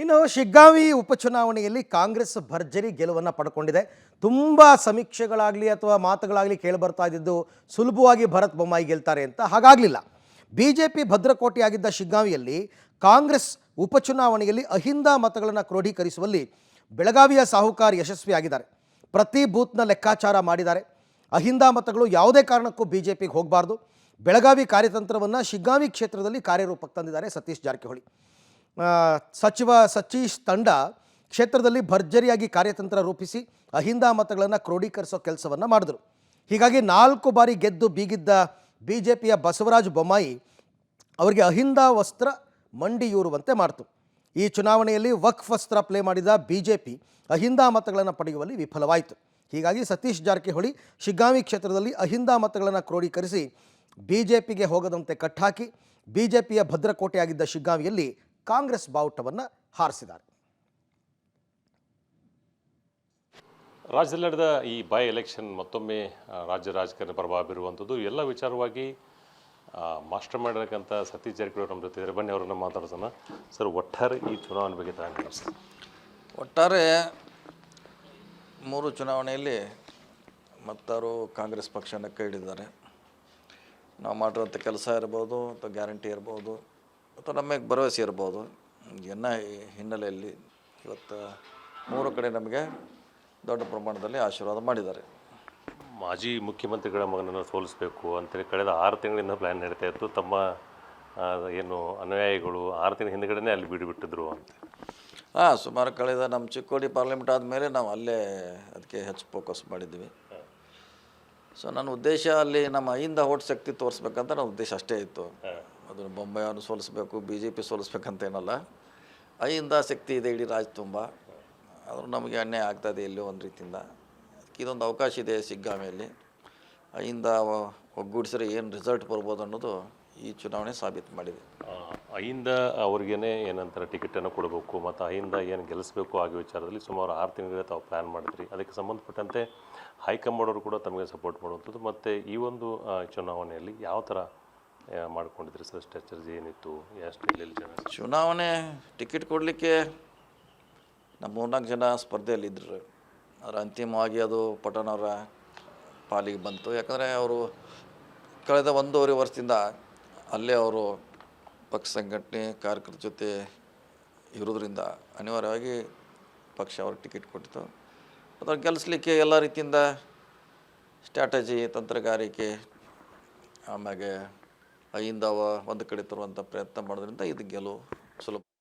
ಇನ್ನು ಶಿಗ್ಗಾಂವಿ ಉಪಚುನಾವಣೆಯಲ್ಲಿ ಕಾಂಗ್ರೆಸ್ ಭರ್ಜರಿ ಗೆಲುವನ್ನು ಪಡ್ಕೊಂಡಿದೆ. ತುಂಬ ಸಮೀಕ್ಷೆಗಳಾಗಲಿ ಅಥವಾ ಮಾತುಗಳಾಗಲಿ ಕೇಳಿಬರ್ತಾ ಇದ್ದಿದ್ದು ಸುಲಭವಾಗಿ ಭರತ್ ಬೊಮ್ಮಾಯಿ ಗೆಲ್ತಾರೆ ಅಂತ. ಹಾಗಾಗಲಿಲ್ಲ. ಬಿಜೆಪಿ ಭದ್ರಕೋಟೆಯಾಗಿದ್ದ ಶಿಗ್ಗಾಂವಿಯಲ್ಲಿ ಕಾಂಗ್ರೆಸ್ ಉಪಚುನಾವಣೆಯಲ್ಲಿ ಅಹಿಂದ ಮತಗಳನ್ನು ಕ್ರೋಢೀಕರಿಸುವಲ್ಲಿ ಬೆಳಗಾವಿಯ ಸಾಹುಕಾರ್ ಯಶಸ್ವಿಯಾಗಿದ್ದಾರೆ. ಪ್ರತಿ ಬೂತ್ನ ಲೆಕ್ಕಾಚಾರ ಮಾಡಿದ್ದಾರೆ. ಅಹಿಂದ ಮತಗಳು ಯಾವುದೇ ಕಾರಣಕ್ಕೂ ಬಿಜೆಪಿಗೆ ಹೋಗಬಾರ್ದು. ಬೆಳಗಾವಿ ಕಾರ್ಯತಂತ್ರವನ್ನು ಶಿಗ್ಗಾಂವಿ ಕ್ಷೇತ್ರದಲ್ಲಿ ಕಾರ್ಯರೂಪಕ್ಕೆ ತಂದಿದ್ದಾರೆ ಸತೀಶ್ ಜಾರಕಿಹೊಳಿ. ಸಚಿವ ಸತೀಶ್ ತಂಡ ಕ್ಷೇತ್ರದಲ್ಲಿ ಭರ್ಜರಿಯಾಗಿ ಕಾರ್ಯತಂತ್ರ ರೂಪಿಸಿ ಅಹಿಂದ ಮತಗಳನ್ನು ಕ್ರೋಢೀಕರಿಸೋ ಕೆಲಸವನ್ನು ಮಾಡಿದ್ರು. ಹೀಗಾಗಿ 4 ಬಾರಿ ಗೆದ್ದು ಬೀಗಿದ್ದ ಬಿಜೆಪಿಯ ಬಸವರಾಜ ಬೊಮ್ಮಾಯಿ ಅವರಿಗೆ ಅಹಿಂದ ವಸ್ತ್ರ ಮಂಡಿಯೂರುವಂತೆ ಮಾಡಿತು. ಈ ಚುನಾವಣೆಯಲ್ಲಿ ವಕ್ಫ್ ವಸ್ತ್ರ ಪ್ಲೇ ಮಾಡಿದ ಬಿಜೆಪಿ ಅಹಿಂದ ಮತಗಳನ್ನು ಪಡೆಯುವಲ್ಲಿ ವಿಫಲವಾಯಿತು. ಹೀಗಾಗಿ ಸತೀಶ್ ಜಾರಕಿಹೊಳಿ ಶಿಗ್ಗಾಂವಿ ಕ್ಷೇತ್ರದಲ್ಲಿ ಅಹಿಂದ ಮತಗಳನ್ನು ಕ್ರೋಢೀಕರಿಸಿ ಬಿಜೆಪಿಗೆ ಹೋಗದಂತೆ ಕಟ್ಟಾಕಿ ಬಿಜೆಪಿಯ ಭದ್ರಕೋಟೆಯಾಗಿದ್ದ ಶಿಗ್ಗಾಂವಿಯಲ್ಲಿ ಕಾಂಗ್ರೆಸ್ ಬಾವುಟವನ್ನು ಹಾರಿಸಿದ್ದಾರೆ. ರಾಜ್ಯದಲ್ಲಿ ನಡೆದ ಈ ಬೈ ಎಲೆಕ್ಷನ್ ಮತ್ತೊಮ್ಮೆ ರಾಜ್ಯ ರಾಜಕಾರಣ ಪ್ರಭಾವ ಬೀರುವಂಥದ್ದು ಎಲ್ಲ ವಿಚಾರವಾಗಿ ಮಾಸ್ಟರ್ ಮಾಡಬೇಕಂತ ಸತೀಶ್ ಜಾರಕಿಹೊಳಿ ನಮ್ಮ ಜೊತೆ ಇದ್ದಾರೆ. ಬನ್ನಿ ಅವರನ್ನು ಮಾತಾಡ್ಸೋಣ. ಸರ್, ಒಟ್ಟಾರೆ ಈ ಚುನಾವಣೆ ಬಗ್ಗೆ ತಾನೇ ಸರ್? ಒಟ್ಟಾರೆ 3 ಚುನಾವಣೆಯಲ್ಲಿ ಮತದಾರರು ಕಾಂಗ್ರೆಸ್ ಪಕ್ಷನ ಕೈ ಹಿಡಿದಿದ್ದಾರೆ. ನಾವು ಮಾಡಿರೋಂಥ ಕೆಲಸ ಇರ್ಬೋದು ಅಥವಾ ಗ್ಯಾರಂಟಿ ಇರ್ಬೋದು ಅಥವಾ ನಮಗೆ ಭರವಸೆ ಇರ್ಬೋದು, ಎಲ್ಲ ಹಿನ್ನೆಲೆಯಲ್ಲಿ ಇವತ್ತು 3 ಕಡೆ ನಮಗೆ ದೊಡ್ಡ ಪ್ರಮಾಣದಲ್ಲಿ ಆಶೀರ್ವಾದ ಮಾಡಿದ್ದಾರೆ. ಮಾಜಿ ಮುಖ್ಯಮಂತ್ರಿಗಳ ಮಗನನ್ನು ಸೋಲಿಸಬೇಕು ಅಂತೇಳಿ ಕಳೆದ 6 ತಿಂಗಳಿಂದ ಪ್ಲ್ಯಾನ್ ನಡೀತಾ ಇತ್ತು. ತಮ್ಮ ಏನು ಅನುಯಾಯಿಗಳು 6 ತಿಂಗಳ ಹಿಂದುಗಡೆ ಅಲ್ಲಿ ಬಿಟ್ಟುಬಿಟ್ಟಿದ್ರು ಅಂತ. ಸುಮಾರು ಕಳೆದ ನಮ್ಮ ಚಿಕ್ಕೋಡಿ ಪಾರ್ಲಿಮೆಂಟ್ ಆದಮೇಲೆ ನಾವು ಅಲ್ಲೇ ಅದಕ್ಕೆ ಹೆಚ್ಚು ಫೋಕಸ್ ಮಾಡಿದ್ವಿ. ಸೊ ನನ್ನ ಉದ್ದೇಶ ಅಲ್ಲಿ ನಮ್ಮ ಅಹಿಂದ ಓಟ್ ಶಕ್ತಿ ತೋರಿಸ್ಬೇಕಂತ ನನ್ನ ಉದ್ದೇಶ ಅಷ್ಟೇ ಇತ್ತು. ಅದನ್ನು ಬೊಮ್ಮಾಯಿಯನ್ನು ಸೋಲಿಸ್ಬೇಕು, BJP ಸೋಲಿಸ್ಬೇಕಂತ ಏನಲ್ಲ. ಅಹಿಂದ ಶಕ್ತಿ ಇದೆ ಇಡೀ ರಾಜ್ಯ ತುಂಬ. ಆದರೂ ನಮಗೆ ಅನ್ಯಾಯ ಆಗ್ತಾಯಿದೆ ಎಲ್ಲೋ ಒಂದು ರೀತಿಯಿಂದ. ಅದಕ್ಕೆ ಇದೊಂದು ಅವಕಾಶ ಇದೆ ಶಿಗ್ಗಾಂವಿಯಲ್ಲಿ. ಅಹಿಂದ ಒಗ್ಗೂಡಿಸಿದ್ರೆ ಏನು ರಿಸಲ್ಟ್ ಬರ್ಬೋದು ಅನ್ನೋದು ಈ ಚುನಾವಣೆ ಸಾಬೀತು ಮಾಡಿದೆ. ಅಹಿಂದ ಅವ್ರಿಗೇ ಏನಂತಾರೆ ಟಿಕೆಟನ್ನು ಕೊಡಬೇಕು ಮತ್ತು ಅಹಿಂದ ಏನು ಗೆಲ್ಲಿಸಬೇಕು ಆಗೋ ವಿಚಾರದಲ್ಲಿ ಸುಮಾರು 6 ತಿಂಗಳಿಗೆ ತಾವು ಪ್ಲ್ಯಾನ್ ಮಾಡಿದ್ರಿ. ಅದಕ್ಕೆ ಸಂಬಂಧಪಟ್ಟಂತೆ ಹೈಕಮಾಂಡ್ ಅವರು ಕೂಡ ತಮಗೆ ಸಪೋರ್ಟ್ ಮಾಡುವಂಥದ್ದು. ಮತ್ತು ಈ ಒಂದು ಚುನಾವಣೆಯಲ್ಲಿ ಯಾವ ಥರ ಮಾಡ್ಕೊಂಡಿದ್ರಿ ಸರ್? ಸ್ಟ್ರಕ್ಚರ್ಸ್ ಏನಿತ್ತು? ಎಷ್ಟು ಎಲ್ಲೆಲ್ಲಿ ಜನ ಚುನಾವಣೆ ಟಿಕೆಟ್ ಕೊಡಲಿಕ್ಕೆ ನಮ್ಮ 3-4 ಜನ ಸ್ಪರ್ಧೆಯಲ್ಲಿದ್ದರು. ಆದರೆ ಅಂತಿಮವಾಗಿ ಅದು ಪಟನವರ ಪಾಲಿಗೆ ಬಂತು. ಯಾಕಂದರೆ ಅವರು ಕಳೆದ 1.5 ವರ್ಷದಿಂದ ಅಲ್ಲೇ ಅವರು ಪಕ್ಷ ಸಂಘಟನೆ ಕಾರ್ಯಕರ್ತರ ಜೊತೆ ಇರೋದ್ರಿಂದ ಅನಿವಾರ್ಯವಾಗಿ ಪಕ್ಷ ಅವ್ರಿಗೆ ಟಿಕೆಟ್ ಕೊಟ್ಟಿತ್ತು. ಅದನ್ನು ಗೆಲ್ಲಿಸ್ಲಿಕ್ಕೆ ಎಲ್ಲ ರೀತಿಯಿಂದ ಸ್ಟ್ರಾಟಜಿ, ತಂತ್ರಗಾರಿಕೆ, ಆಮ್ಯಾಗೆ ಅಹಿಂದ ಒಂದು ಕಡೆ ತರುವಂಥ ಪ್ರಯತ್ನ ಮಾಡೋದ್ರಿಂದ ಇದು ಗೆಲುವು ಸುಲಭ.